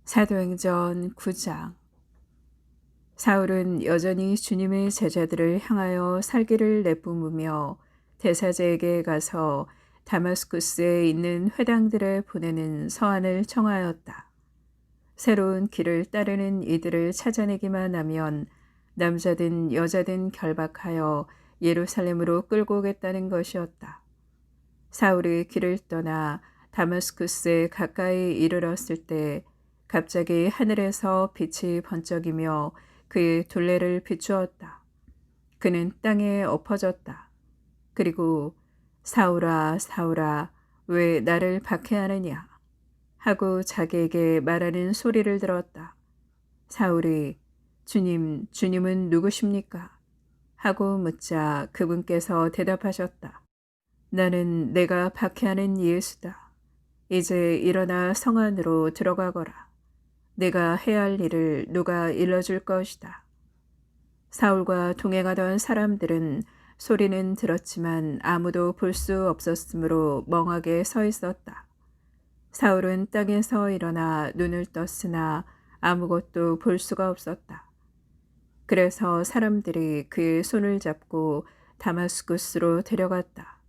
사도행전 9장. 사울은 여전히 주님의 제자들을 향하여 살기를 내뿜으며 대사제에게 가서 다마스쿠스에 있는 회당들에 보내는 서한을 청하였다. 새로운 길을 따르는 이들을 찾아내기만 하면 남자든 여자든 결박하여 예루살렘으로 끌고 오겠다는 것이었다. 사울이 길을 떠나 다마스쿠스에 가까이 이르렀을 때 갑자기 하늘에서 빛이 번쩍이며 그의 둘레를 비추었다. 그는 땅에 엎어졌다. 그리고 사울아, 사울아, 왜 나를 박해하느냐? 하고 자기에게 말하는 소리를 들었다. 사울이 주님, 주님은 누구십니까? 하고 묻자 그분께서 대답하셨다. 나는 내가 박해하는 예수다. 이제 일어나 성 안으로 들어가거라. 내가 해야 할 일을 누가 일러줄 것이다. 사울과 동행하던 사람들은 소리는 들었지만 아무도 볼 수 없었으므로 멍하게 서 있었다. 사울은 땅에서 일어나 눈을 떴으나 아무것도 볼 수가 없었다. 그래서 사람들이 그의 손을 잡고 다마스쿠스로 데려갔다.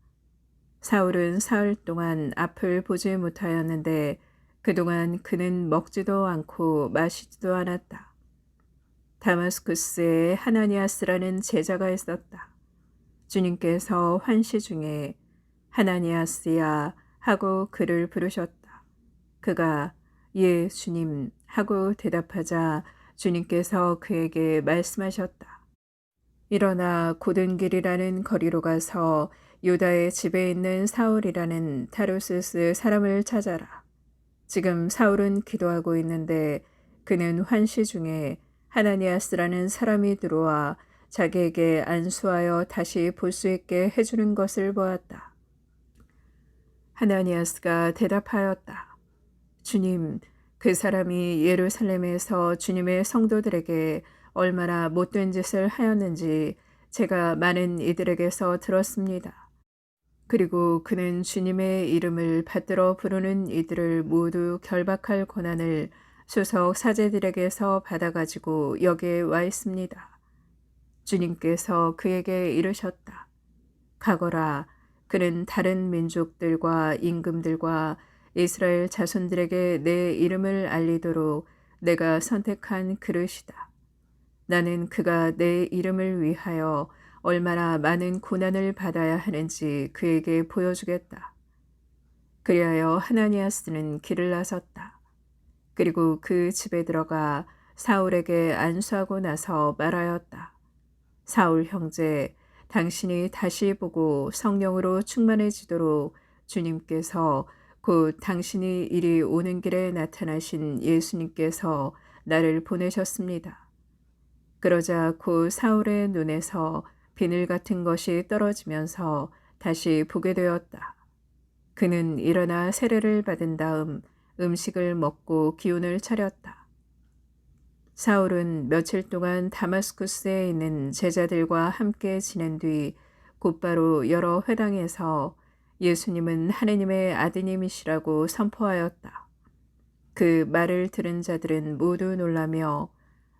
사울은 사흘 동안 앞을 보지 못하였는데 그동안 그는 먹지도 않고 마시지도 않았다. 다마스쿠스에 하나니아스라는 제자가 있었다. 주님께서 환시 중에 하나니아스야 하고 그를 부르셨다. 그가 예 주님 하고 대답하자 주님께서 그에게 말씀하셨다. 일어나 곧은 길이라는 거리로 가서 유다의 집에 있는 사울이라는 타루스스 사람을 찾아라. 지금 사울은 기도하고 있는데 그는 환시 중에 하나니아스라는 사람이 들어와 자기에게 안수하여 다시 볼 수 있게 해주는 것을 보았다. 하나니아스가 대답하였다. 주님, 그 사람이 예루살렘에서 주님의 성도들에게 얼마나 못된 짓을 하였는지 제가 많은 이들에게서 들었습니다. 그리고 그는 주님의 이름을 받들어 부르는 이들을 모두 결박할 권한을 수석 사제들에게서 받아가지고 여기에 와 있습니다. 주님께서 그에게 이르셨다. 가거라. 그는 다른 민족들과 임금들과 이스라엘 자손들에게 내 이름을 알리도록 내가 선택한 그릇이다. 나는 그가 내 이름을 위하여 얼마나 많은 고난을 받아야 하는지 그에게 보여주겠다. 그리하여 하나니아스는 길을 나섰다. 그리고 그 집에 들어가 사울에게 안수하고 나서 말하였다. 사울 형제, 당신이 다시 보고 성령으로 충만해지도록 주님께서 곧 당신이 이리 오는 길에 나타나신 예수님께서 나를 보내셨습니다. 그러자 곧 사울의 눈에서 비늘 같은 것이 떨어지면서 다시 보게 되었다. 그는 일어나 세례를 받은 다음 음식을 먹고 기운을 차렸다. 사울은 며칠 동안 다마스쿠스에 있는 제자들과 함께 지낸 뒤 곧바로 여러 회당에서 예수님은 하느님의 아드님이시라고 선포하였다. 그 말을 들은 자들은 모두 놀라며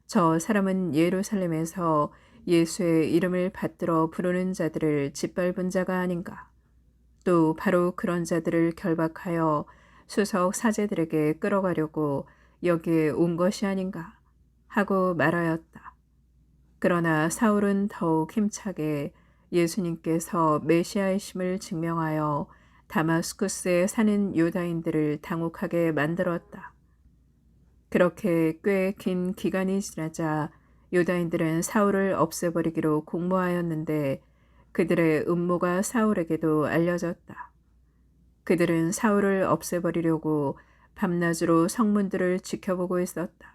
저 사람은 예루살렘에서 예수의 이름을 받들어 부르는 자들을 짓밟은 자가 아닌가. 또 바로 그런 자들을 결박하여 수석 사제들에게 끌어가려고 여기에 온 것이 아닌가 하고 말하였다. 그러나 사울은 더욱 힘차게 예수님께서 메시아이심을 증명하여 다마스쿠스에 사는 유다인들을 당혹하게 만들었다. 그렇게 꽤 긴 기간이 지나자 유다인들은 사울을 없애버리기로 공모하였는데 그들의 음모가 사울에게도 알려졌다. 그들은 사울을 없애버리려고 밤낮으로 성문들을 지켜보고 있었다.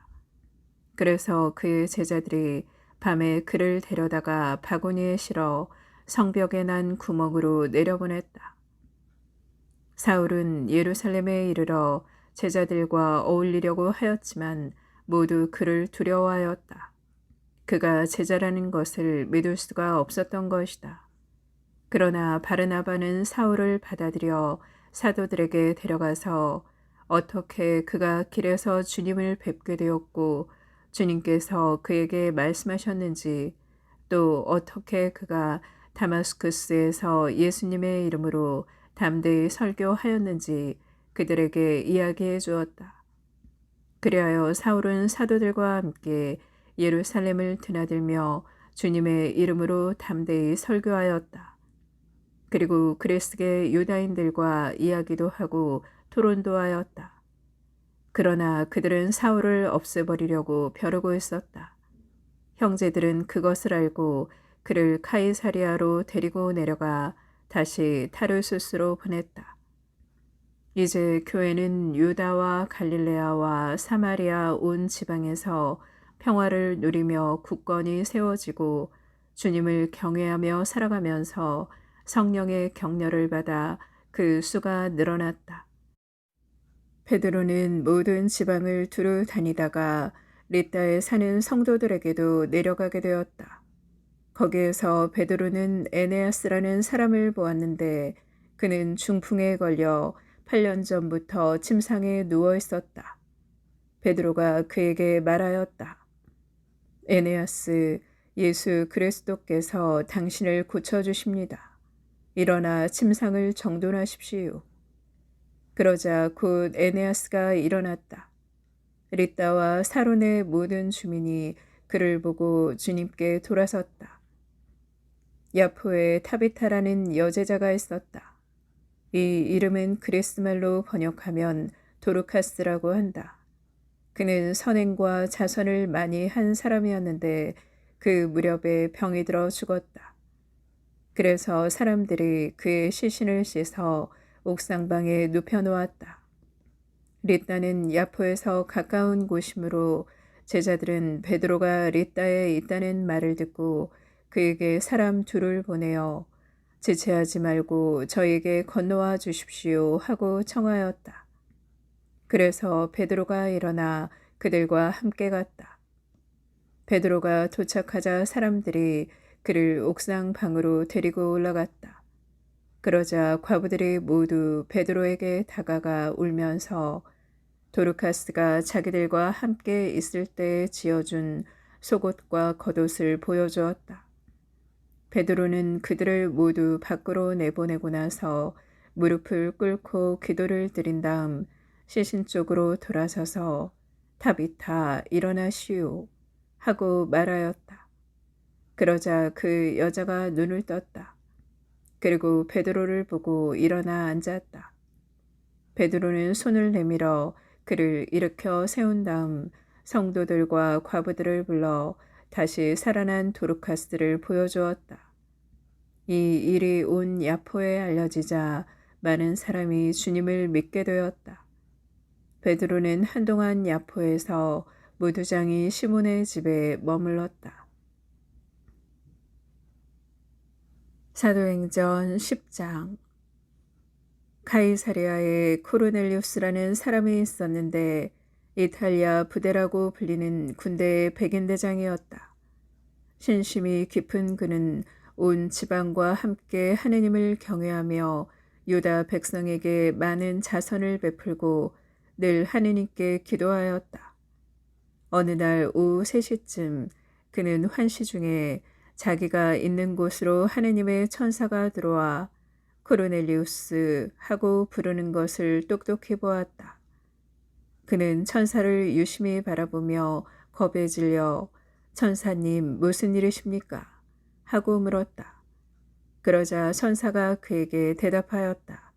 그래서 그의 제자들이 밤에 그를 데려다가 바구니에 실어 성벽에 난 구멍으로 내려보냈다. 사울은 예루살렘에 이르러 제자들과 어울리려고 하였지만 모두 그를 두려워하였다. 그가 제자라는 것을 믿을 수가 없었던 것이다. 그러나 바르나바는 사울을 받아들여 사도들에게 데려가서 어떻게 그가 길에서 주님을 뵙게 되었고 주님께서 그에게 말씀하셨는지, 또 어떻게 그가 다마스쿠스에서 예수님의 이름으로 담대히 설교하였는지 그들에게 이야기해 주었다. 그리하여 사울은 사도들과 함께 예루살렘을 드나들며 주님의 이름으로 담대히 설교하였다. 그리고 그리스계 유다인들과 이야기도 하고 토론도 하였다. 그러나 그들은 사울을 없애버리려고 벼르고 있었다. 형제들은 그것을 알고 그를 카이사리아로 데리고 내려가 다시 타르수스로 보냈다. 이제 교회는 유다와 갈릴레아와 사마리아 온 지방에서 평화를 누리며 굳건히 세워지고 주님을 경외하며 살아가면서 성령의 격려를 받아 그 수가 늘어났다. 베드로는 모든 지방을 두루 다니다가 리따에 사는 성도들에게도 내려가게 되었다. 거기에서 베드로는 에네아스라는 사람을 보았는데 그는 중풍에 걸려 8년 전부터 침상에 누워 있었다. 베드로가 그에게 말하였다. 에네아스, 예수 그리스도께서 당신을 고쳐주십니다. 일어나 침상을 정돈하십시오. 그러자 곧 에네아스가 일어났다. 리따와 사론의 모든 주민이 그를 보고 주님께 돌아섰다. 야포에 타비타라는 여제자가 있었다. 이 이름은 그리스말로 번역하면 도르카스라고 한다. 그는 선행과 자선을 많이 한 사람이었는데 그 무렵에 병이 들어 죽었다. 그래서 사람들이 그의 시신을 씻어 옥상방에 눕혀놓았다. 리따는 야포에서 가까운 곳이므로 제자들은 베드로가 리따에 있다는 말을 듣고 그에게 사람 둘을 보내어 지체하지 말고 저에게 건너와 주십시오 하고 청하였다. 그래서 베드로가 일어나 그들과 함께 갔다. 베드로가 도착하자 사람들이 그를 옥상 방으로 데리고 올라갔다. 그러자 과부들이 모두 베드로에게 다가가 울면서 도르카스가 자기들과 함께 있을 때 지어준 속옷과 겉옷을 보여주었다. 베드로는 그들을 모두 밖으로 내보내고 나서 무릎을 꿇고 기도를 드린 다음 시신 쪽으로 돌아서서 타비타 일어나시오 하고 말하였다. 그러자 그 여자가 눈을 떴다. 그리고 베드로를 보고 일어나 앉았다. 베드로는 손을 내밀어 그를 일으켜 세운 다음 성도들과 과부들을 불러 다시 살아난 도르카스를 보여주었다. 이 일이 온 야포에 알려지자 많은 사람이 주님을 믿게 되었다. 베드로는 한동안 야포에서 무두장이 시몬의 집에 머물렀다. 사도행전 10장. 카이사리아에 코르넬리우스라는 사람이 있었는데 이탈리아 부대라고 불리는 군대의 백인대장이었다. 신심이 깊은 그는 온 지방과 함께 하느님을 경외하며 유다 백성에게 많은 자선을 베풀고 늘 하느님께 기도하였다. 어느 날 오후 3시쯤 그는 환시 중에 자기가 있는 곳으로 하느님의 천사가 들어와 코르넬리우스 하고 부르는 것을 똑똑히 보았다. 그는 천사를 유심히 바라보며 겁에 질려 천사님 무슨 일이십니까? 하고 물었다. 그러자 천사가 그에게 대답하였다.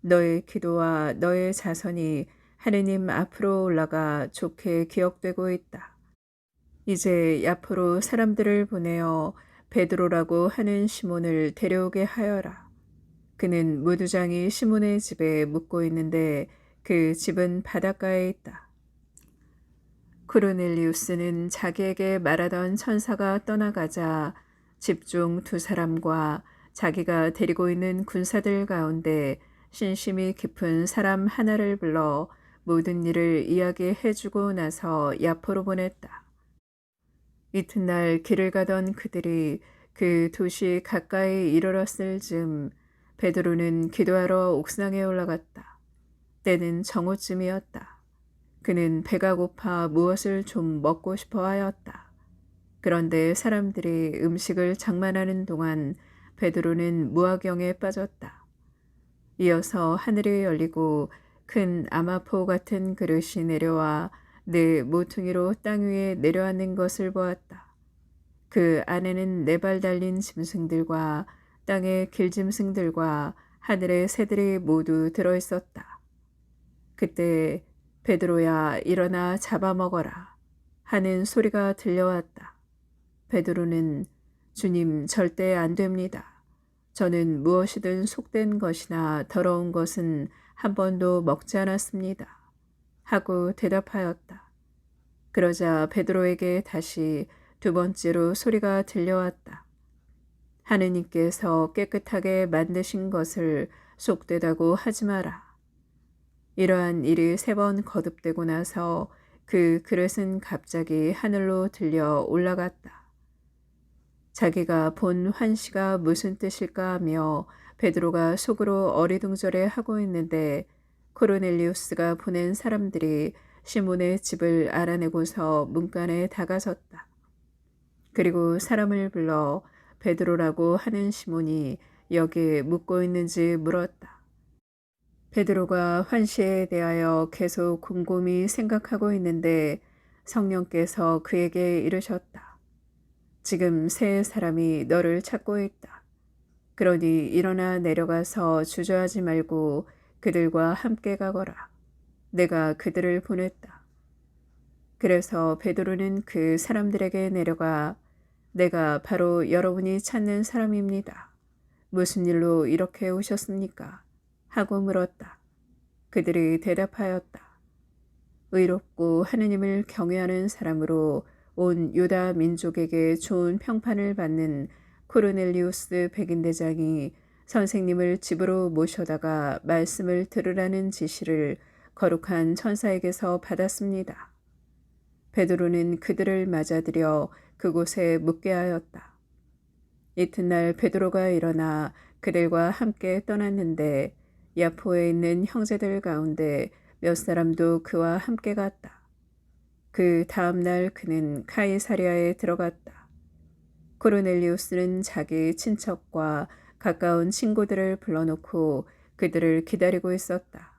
너의 기도와 너의 자선이 하느님 앞으로 올라가 좋게 기억되고 있다. 이제 야포로 사람들을 보내어 베드로라고 하는 시몬을 데려오게 하여라. 그는 무두장이 시몬의 집에 묵고 있는데 그 집은 바닷가에 있다. 코르넬리우스는 자기에게 말하던 천사가 떠나가자 집중 2사람과 자기가 데리고 있는 군사들 가운데 신심이 깊은 사람 하나를 불러 모든 일을 이야기해 주고 나서 야포로 보냈다. 이튿날 길을 가던 그들이 그 도시 가까이 이르렀을 즈음 베드로는 기도하러 옥상에 올라갔다. 때는 정오쯤이었다. 그는 배가 고파 무엇을 좀 먹고 싶어 하였다. 그런데 사람들이 음식을 장만하는 동안 베드로는 무화경에 빠졌다. 이어서 하늘이 열리고 큰 아마포 같은 그릇이 내려와 내 모퉁이로 땅 위에 내려앉는 것을 보았다. 그 안에는 네 발 달린 짐승들과 땅의 길짐승들과 하늘의 새들이 모두 들어있었다. 그때 베드로야 일어나 잡아먹어라 하는 소리가 들려왔다. 베드로는 주님 절대 안 됩니다. 저는 무엇이든 속된 것이나 더러운 것은 한 번도 먹지 않았습니다. 하고 대답하였다. 그러자 베드로에게 다시 두 번째로 소리가 들려왔다. 하느님께서 깨끗하게 만드신 것을 속되다고 하지 마라. 이러한 일이 3번 거듭되고 나서 그 그릇은 갑자기 하늘로 들려 올라갔다. 자기가 본 환시가 무슨 뜻일까 하며 베드로가 속으로 어리둥절해 하고 있는데 코르넬리우스가 보낸 사람들이 시몬의 집을 알아내고서 문간에 다가섰다. 그리고 사람을 불러 베드로라고 하는 시몬이 여기에 묵고 있는지 물었다. 베드로가 환시에 대하여 계속 곰곰이 생각하고 있는데 성령께서 그에게 이르셨다. 지금 세 사람이 너를 찾고 있다. 그러니 일어나 내려가서 주저하지 말고 그들과 함께 가거라. 내가 그들을 보냈다. 그래서 베드로는 그 사람들에게 내려가 내가 바로 여러분이 찾는 사람입니다. 무슨 일로 이렇게 오셨습니까? 하고 물었다. 그들이 대답하였다. 의롭고 하느님을 경외하는 사람으로 온 유다 민족에게 좋은 평판을 받는 코르넬리우스 백인대장이 선생님을 집으로 모셔다가 말씀을 들으라는 지시를 거룩한 천사에게서 받았습니다. 베드로는 그들을 맞아들여 그곳에 묵게 하였다. 이튿날 베드로가 일어나 그들과 함께 떠났는데 야포에 있는 형제들 가운데 몇 사람도 그와 함께 갔다. 그 다음 날 그는 카이사리아에 들어갔다. 코르넬리우스는 자기 친척과 가까운 친구들을 불러놓고 그들을 기다리고 있었다.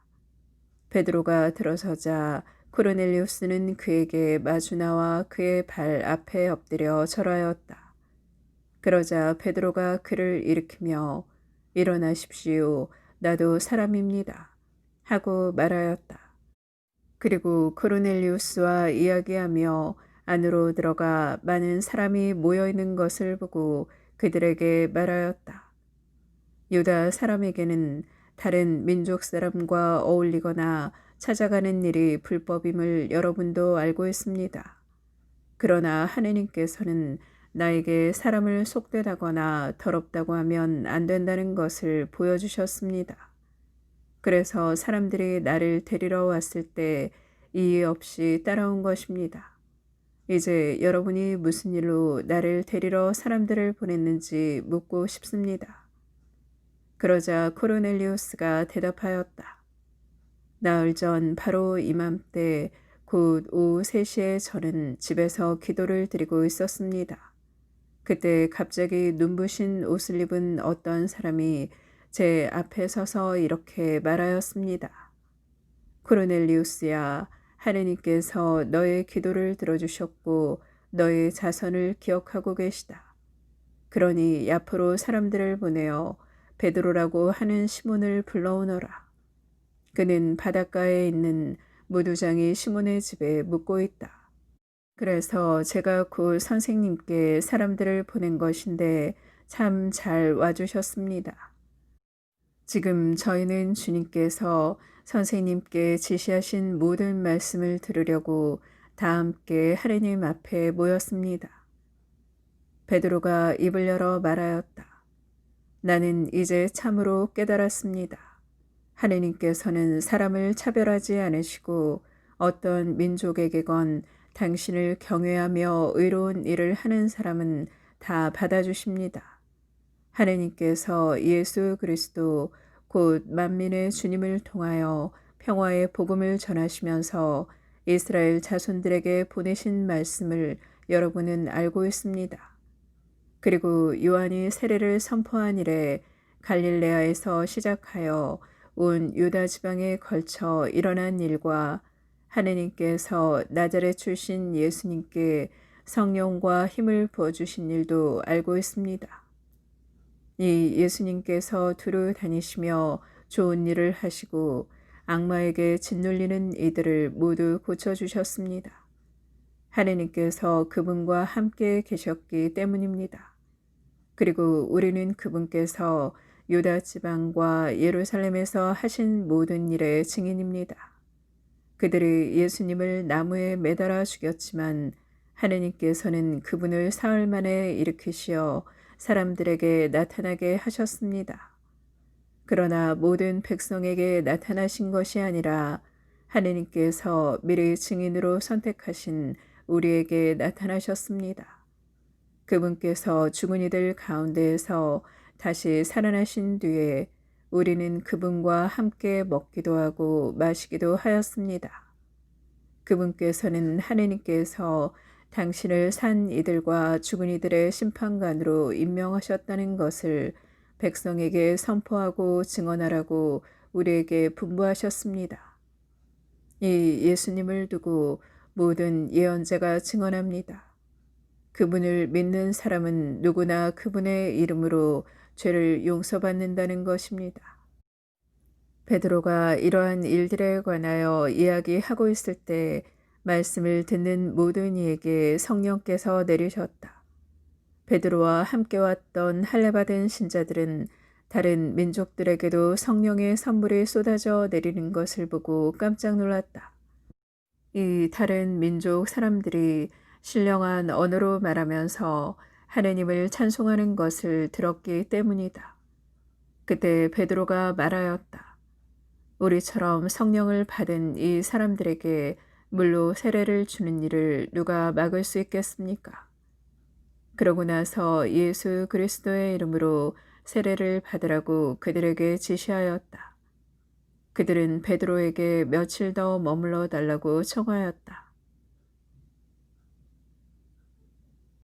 베드로가 들어서자 코르넬리우스는 그에게 마주 나와 그의 발 앞에 엎드려 절하였다. 그러자 베드로가 그를 일으키며 일어나십시오. 나도 사람입니다. 하고 말하였다. 그리고 코르넬리우스와 이야기하며 안으로 들어가 많은 사람이 모여있는 것을 보고 그들에게 말하였다. 유다 사람에게는 다른 민족 사람과 어울리거나 찾아가는 일이 불법임을 여러분도 알고 있습니다. 그러나 하느님께서는 나에게 사람을 속되다거나 더럽다고 하면 안 된다는 것을 보여주셨습니다. 그래서 사람들이 나를 데리러 왔을 때 이의 없이 따라온 것입니다. 이제 여러분이 무슨 일로 나를 데리러 사람들을 보냈는지 묻고 싶습니다. 그러자 코르넬리우스가 대답하였다. 나흘 전 바로 이맘때 곧 오후 3시에 저는 집에서 기도를 드리고 있었습니다. 그때 갑자기 눈부신 옷을 입은 어떤 사람이 제 앞에 서서 이렇게 말하였습니다. 코르넬리우스야, 하느님께서 너의 기도를 들어주셨고 너의 자선을 기억하고 계시다. 그러니 야포로 사람들을 보내어 베드로라고 하는 시몬을 불러오너라. 그는 바닷가에 있는 무두장이 시몬의 집에 묵고 있다. 그래서 제가 곧 선생님께 사람들을 보낸 것인데 참 잘 와주셨습니다. 지금 저희는 주님께서 선생님께 지시하신 모든 말씀을 들으려고 다 함께 하느님 앞에 모였습니다. 베드로가 입을 열어 말하였다. 나는 이제 참으로 깨달았습니다. 하느님께서는 사람을 차별하지 않으시고 어떤 민족에게건 당신을 경외하며 의로운 일을 하는 사람은 다 받아주십니다. 하느님께서 예수 그리스도 곧 만민의 주님을 통하여 평화의 복음을 전하시면서 이스라엘 자손들에게 보내신 말씀을 여러분은 알고 있습니다. 그리고 요한이 세례를 선포한 이래 갈릴레아에서 시작하여 온 유다 지방에 걸쳐 일어난 일과 하느님께서 나자렛 출신 예수님께 성령과 힘을 부어주신 일도 알고 있습니다. 이 예수님께서 두루 다니시며 좋은 일을 하시고 악마에게 짓눌리는 이들을 모두 고쳐주셨습니다. 하느님께서 그분과 함께 계셨기 때문입니다. 그리고 우리는 그분께서 유다 지방과 예루살렘에서 하신 모든 일의 증인입니다. 그들이 예수님을 나무에 매달아 죽였지만 하느님께서는 그분을 사흘 만에 일으키시어 사람들에게 나타나게 하셨습니다. 그러나 모든 백성에게 나타나신 것이 아니라 하느님께서 미리 증인으로 선택하신 우리에게 나타나셨습니다. 그분께서 죽은 이들 가운데에서 다시 살아나신 뒤에 우리는 그분과 함께 먹기도 하고 마시기도 하였습니다. 그분께서는 하느님께서 당신을 산 이들과 죽은 이들의 심판관으로 임명하셨다는 것을 백성에게 선포하고 증언하라고 우리에게 분부하셨습니다. 이 예수님을 두고 모든 예언자가 증언합니다. 그분을 믿는 사람은 누구나 그분의 이름으로 죄를 용서받는다는 것입니다. 베드로가 이러한 일들에 관하여 이야기하고 있을 때 말씀을 듣는 모든 이에게 성령께서 내리셨다. 베드로와 함께 왔던 할례받은 신자들은 다른 민족들에게도 성령의 선물이 쏟아져 내리는 것을 보고 깜짝 놀랐다. 이 다른 민족 사람들이 신령한 언어로 말하면서 하느님을 찬송하는 것을 들었기 때문이다. 그때 베드로가 말하였다. 우리처럼 성령을 받은 이 사람들에게 물로 세례를 주는 일을 누가 막을 수 있겠습니까? 그러고 나서 예수 그리스도의 이름으로 세례를 받으라고 그들에게 지시하였다. 그들은 베드로에게 며칠 더 머물러 달라고 청하였다.